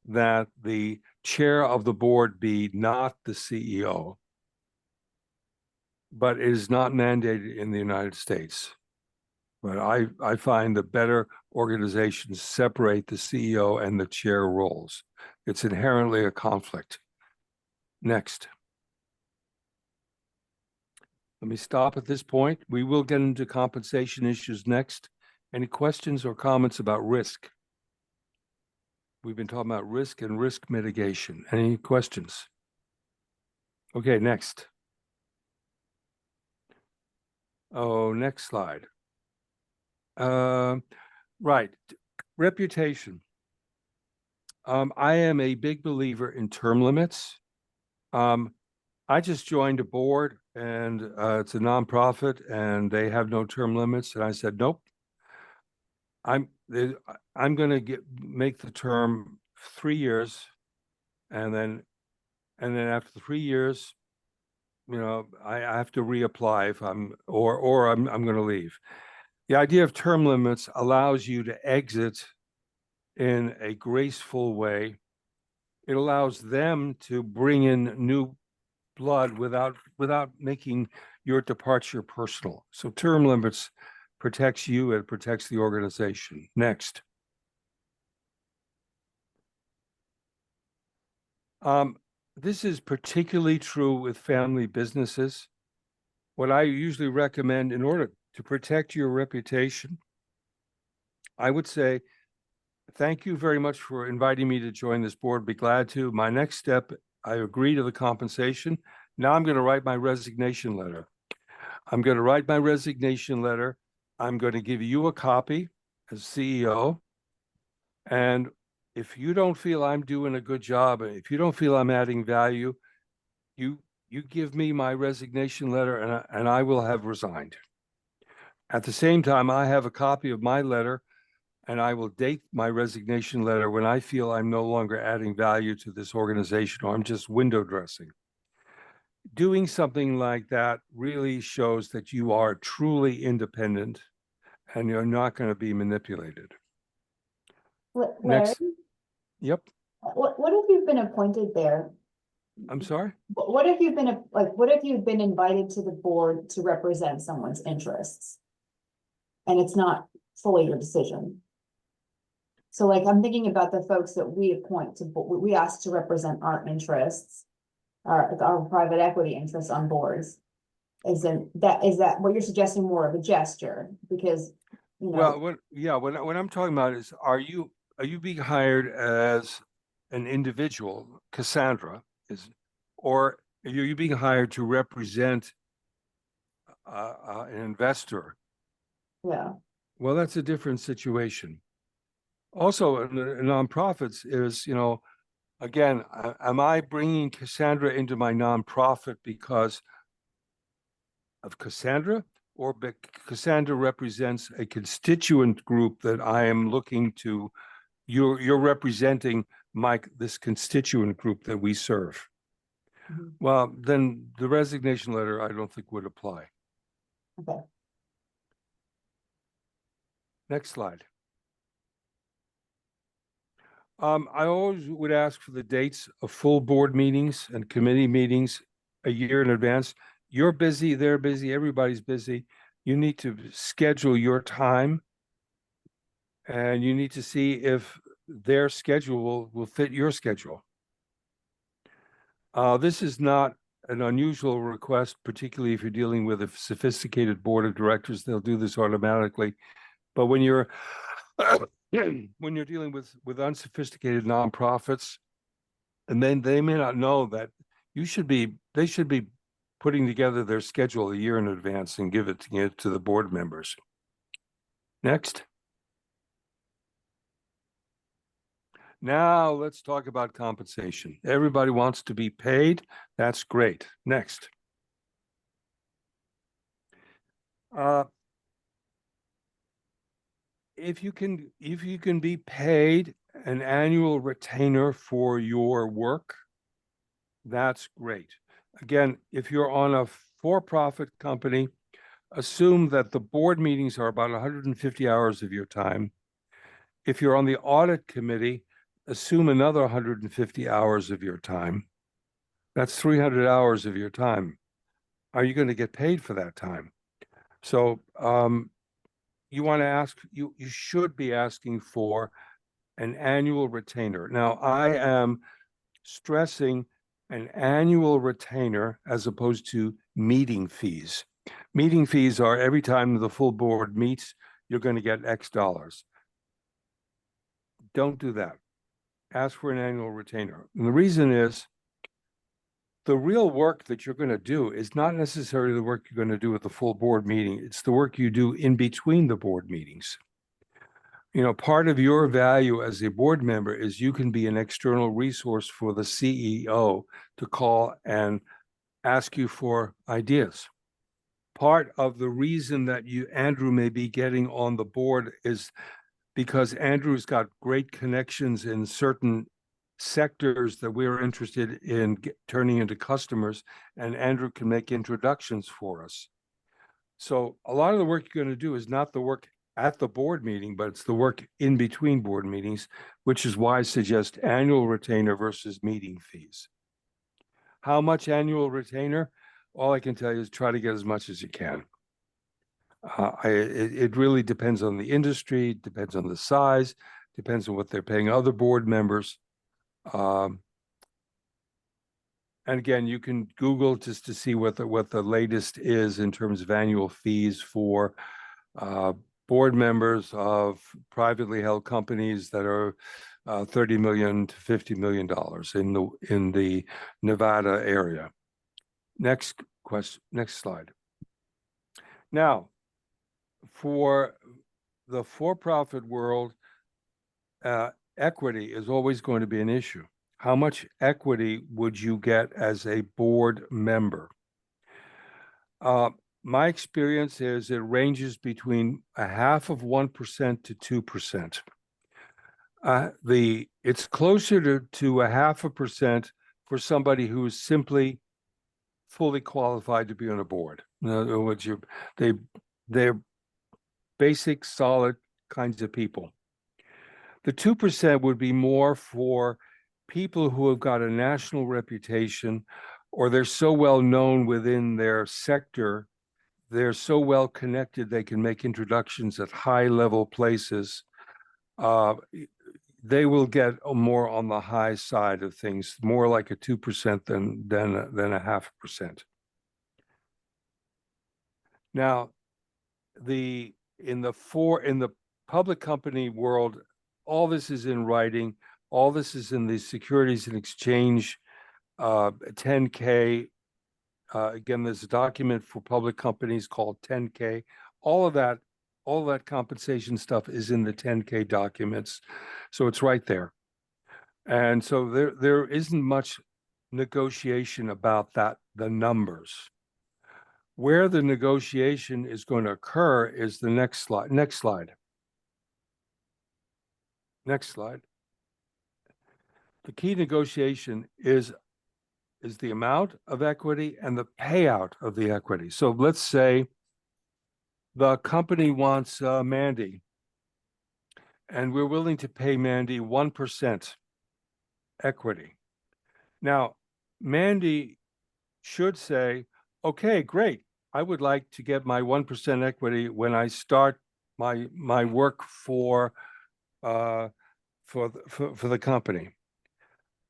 that the chair of the board be not the CEO, but it is not mandated in the United States. But I find that better organizations separate the CEO and the chair roles. It's inherently a conflict. Next. Let me stop at this point. We will get into compensation issues next. Any questions or comments about risk? We've been talking about risk and risk mitigation. Any questions? Okay, next. Oh, next slide. Right, reputation. I am a big believer in term limits. I just joined a board and it's a nonprofit and they have no term limits. And I said, nope. I'm going to make the term 3 years, and then after 3 years, you know, I have to reapply if I'm going to leave. The idea of term limits allows you to exit in a graceful way. It allows them to bring in new blood without making your departure personal. So term limits protects you, it protects the organization. Next. This is particularly true with family businesses. What I usually recommend in order to protect your reputation, I would say, thank you very much for inviting me to join this board. Be glad to. My next step, I agree to the compensation. Now I'm going to write my resignation letter. I'm going to write my resignation letter. I'm going to give you a copy as CEO. And if you don't feel I'm doing a good job, if you don't feel I'm adding value, you give me my resignation letter and I will have resigned. At the same time, I have a copy of my letter and I will date my resignation letter when I feel I'm no longer adding value to this organization or I'm just window dressing. Doing something like that really shows that you are truly independent and you're not going to be manipulated. Larry, Next. Yep. what if you've been appointed there? I'm sorry? What if you've been, what if you've been invited to the board to represent someone's interests? And it's not fully your decision. So like, I'm thinking about the folks that we appoint to, we ask to represent our interests, our private equity interests on boards. Is that what you're suggesting, more of a gesture? Because, you know. Well, what I'm talking about is, are you being hired as an individual, Cassandra, or are you being hired to represent an investor? Yeah. Well, that's a different situation. Also, in nonprofits is, you know, again, am I bringing Cassandra into my nonprofit because of Cassandra, or Cassandra represents a constituent group that I am looking to? You're representing this constituent group that we serve. Mhm. Well, then the resignation letter I don't think would apply. Okay. Next slide. I always would ask for the dates of full board meetings and committee meetings a year in advance. You're busy, they're busy, everybody's busy. You need to schedule your time and you need to see if their schedule will fit your schedule. This is not an unusual request, particularly if you're dealing with a sophisticated board of directors. They'll do this automatically. But when you're when you're dealing with unsophisticated nonprofits, and then they may not know that they should be putting together their schedule a year in advance and give it to the board members. Next. Now let's talk about compensation. Everybody wants to be paid. That's great. Next. If you can be paid an annual retainer for your work, that's great. Again, if you're on a for-profit company, assume that the board meetings are about 150 hours of your time. If you're on the audit committee, assume another 150 hours of your time. That's 300 hours of your time. Are you going to get paid for that time? So you want to ask, you should be asking for an annual retainer. Now, I am stressing an annual retainer as opposed to meeting fees. Meeting fees are every time the full board meets, you're going to get X dollars. Don't do that. Ask for an annual retainer. And the reason is the real work that you're going to do is not necessarily the work you're going to do at the full board meeting. It's the work you do in between the board meetings. You know, part of your value as a board member is you can be an external resource for the CEO to call and ask you for ideas. Part of the reason that Andrew may be getting on the board is because Andrew's got great connections in certain sectors that we're interested in turning into customers, and Andrew can make introductions for us. So a lot of the work you're going to do is not the work at the board meeting, but it's the work in between board meetings, which is why I suggest annual retainer versus meeting fees. How much annual retainer? All I can tell you is try to get as much as you can. It really depends on the industry, depends on the size, depends on what they're paying other board members. And again, you can Google just to see what the latest is in terms of annual fees for board members of privately held companies that are $30 million to $50 million in the Nevada area. Next question, next slide. Now, for the for-profit world, equity is always going to be an issue. How much equity would you get as a board member? My experience is it ranges between 0.5% to 2%. It's closer to 0.5% for somebody who is simply fully qualified to be on a board. In other words, they're basic, solid kinds of people. The 2% would be more for people who have got a national reputation, or they're so well known within their sector, they're so well connected, they can make introductions at high level places. They will get more on the high side of things, more like a 2% than 0.5%. Now, in the public company world, all this is in writing. All this is in the Securities and Exchange 10K. Again, there's a document for public companies called 10K. All of that compensation stuff is in the 10K documents. So it's right there. And so there isn't much negotiation about that, the numbers. Where the negotiation is going to occur is the next slide. Next slide. Next slide. The key negotiation is the amount of equity and the payout of the equity. So let's say the company wants Mandy, and we're willing to pay Mandy 1% equity. Now, Mandy should say, okay, great. I would like to get my 1% equity when I start my work for the company.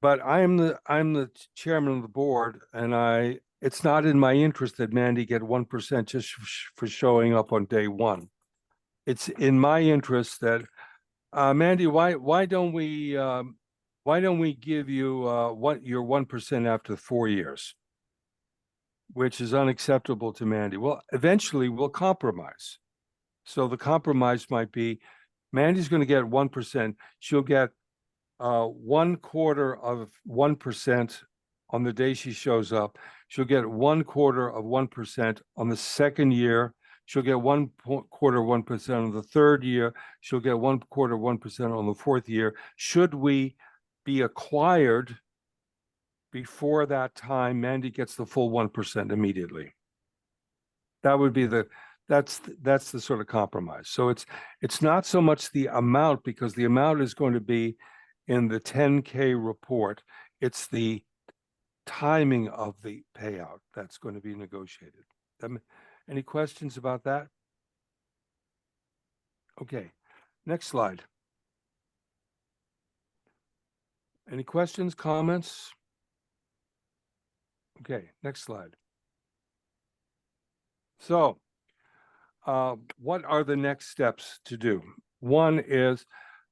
But I'm the chairman of the board, and it's not in my interest that Mandy get 1% just for showing up on day one. It's in my interest that Mandy, why don't we give you your 1% after 4 years, which is unacceptable to Mandy. Well, eventually we'll compromise. So the compromise might be Mandy's going to get 1%. She'll get 1/4 of 1% on the day she shows up. She'll get 1/4 of 1% on the second year. She'll get 1/4 of 1% on the third year. She'll get 1/4 of 1% on the fourth year. Should we be acquired before that time, Mandy gets the full 1% immediately. That would be that's the sort of compromise. So it's not so much the amount, because the amount is going to be in the 10K report. It's the timing of the payout that's going to be negotiated. Any questions about that? Okay, next slide. Any questions, comments? Okay, next slide. So, what are the next steps to do? One is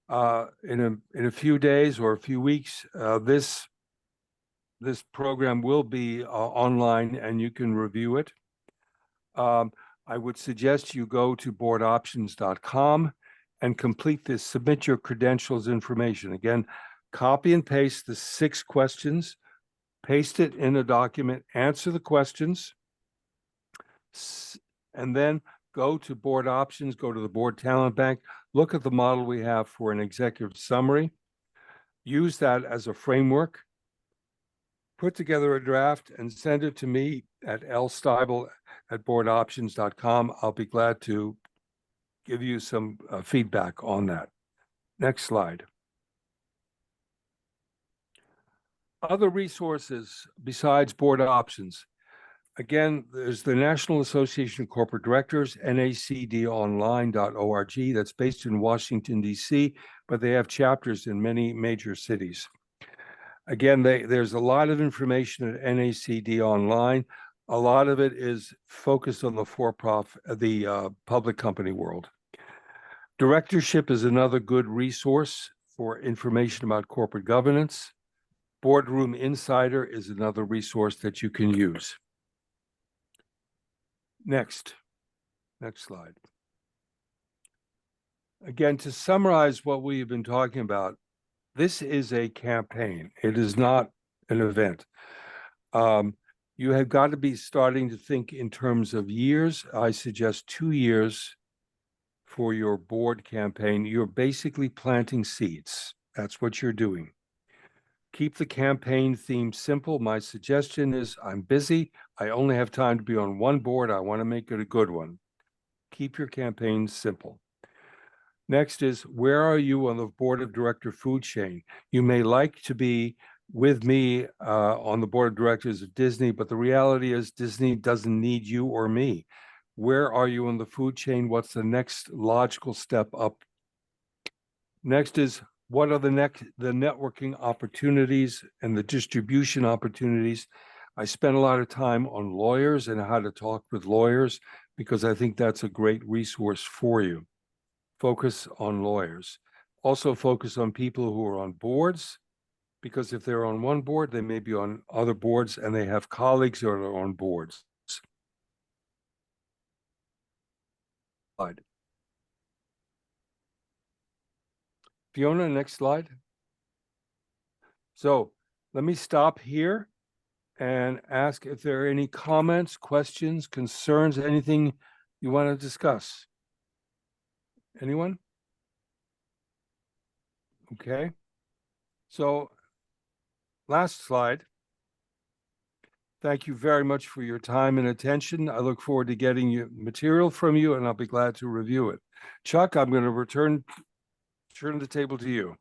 in a few days or a few weeks, this program will be online and you can review it. I would suggest you go to boardoptions.com and complete this, submit your credentials information. Again, copy and paste the 6 questions, paste it in a document, answer the questions, and then go to board options, go to the board talent bank, look at the model we have for an executive summary, use that as a framework, put together a draft and send it to me at lstybel@boardoptions.com. I'll be glad to give you some feedback on that. Next slide. Other resources besides board options. Again, there's the National Association of Corporate Directors, nacdonline.org. That's based in Washington, D.C., but they have chapters in many major cities. Again, there's a lot of information at NACD Online. A lot of it is focused on the public company world. Directorship is another good resource for information about corporate governance. Boardroom Insider is another resource that you can use. Next slide. Again, to summarize what we've been talking about, this is a campaign. It is not an event. You have got to be starting to think in terms of years. I suggest 2 years for your board campaign. You're basically planting seeds. That's what you're doing. Keep the campaign theme simple. My suggestion is I'm busy. I only have time to be on one board. I want to make it a good one. Keep your campaign simple. Next is, where are you on the board of director food chain? You may like to be with me on the board of directors of Disney, but the reality is Disney doesn't need you or me. Where are you on the food chain? What's the next logical step up? Next is, what are the networking opportunities and the distribution opportunities? I spent a lot of time on lawyers and how to talk with lawyers because I think that's a great resource for you. Focus on lawyers. Also focus on people who are on boards, because if they're on one board, they may be on other boards and they have colleagues that are on boards. Slide. Fiona, next slide. So let me stop here and ask if there are any comments, questions, concerns, anything you want to discuss. Anyone? Okay. So last slide. Thank you very much for your time and attention. I look forward to getting you material from you, and I'll be glad to review it. Chuck, I'm going to turn the table to you.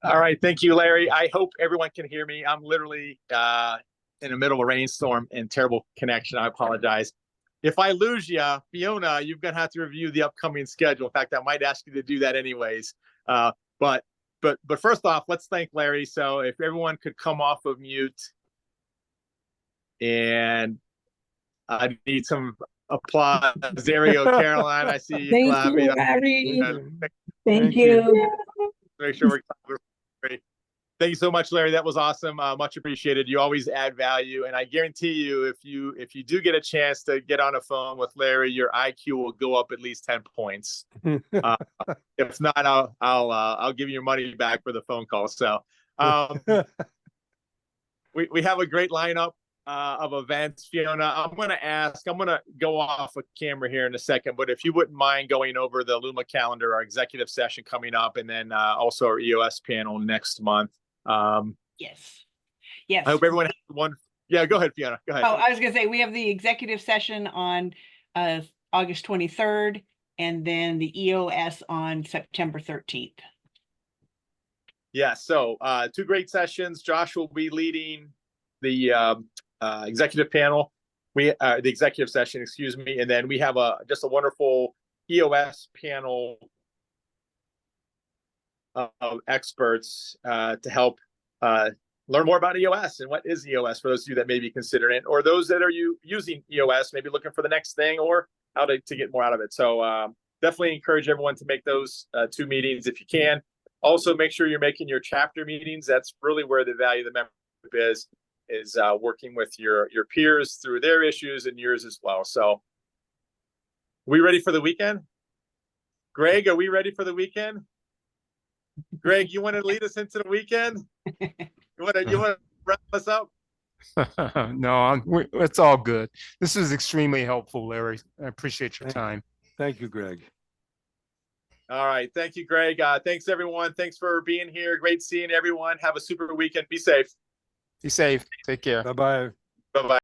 All right, thank you, Larry. I hope everyone can hear me. I'm literally in the middle of a rainstorm and terrible connection. I apologize. If I lose you, Fiona, you're gonna have to review the upcoming schedule. In fact, I might ask you to do that anyways. But first off, let's thank Larry. So if everyone could come off of mute, and I need some applause. There you go, Caroline. I see you Thank clapping. you, Larry. Thank you. Make sure we're great. Thank you so much, Larry. That was awesome. Much appreciated. You always add value, and I guarantee you, if you do get a chance to get on a phone with Larry, your IQ will go up at least 10 points. If not, I'll give you your money back for the phone call. So we have a great lineup of events, Fiona. I'm going to go off a camera here in a second, but if you wouldn't mind going over the Luma calendar, our executive session coming up, and then also our EOS panel next month. Yes. I hope everyone has one. Yeah, go ahead, Fiona. Go ahead. Oh, I was gonna say, we have the executive session on August 23rd, and then the EOS on September 13th. Yeah, so two great sessions. Josh will be leading the executive panel, the executive session, excuse me, and then we have just a wonderful EOS panel of experts to help learn more about EOS and what is EOS for those of you that may be considering it, or those that are using EOS, maybe looking for the next thing or how to get more out of it. So definitely encourage everyone to make those two meetings if you can. Also, make sure you're making your chapter meetings. That's really where the value of the membership is working with your peers through their issues and yours as well. So, we ready for the weekend? Greg, are we ready for the weekend? Greg, you want to lead us into the weekend? You want to wrap us up? No, it's all good. This is extremely helpful, Larry. I appreciate your time. Thank you, Greg. All right. Thank you, Greg. Thanks, everyone. Thanks for being here. Great seeing everyone. Have a super weekend. Be safe. Be safe. Take care. Bye-bye. Bye-bye.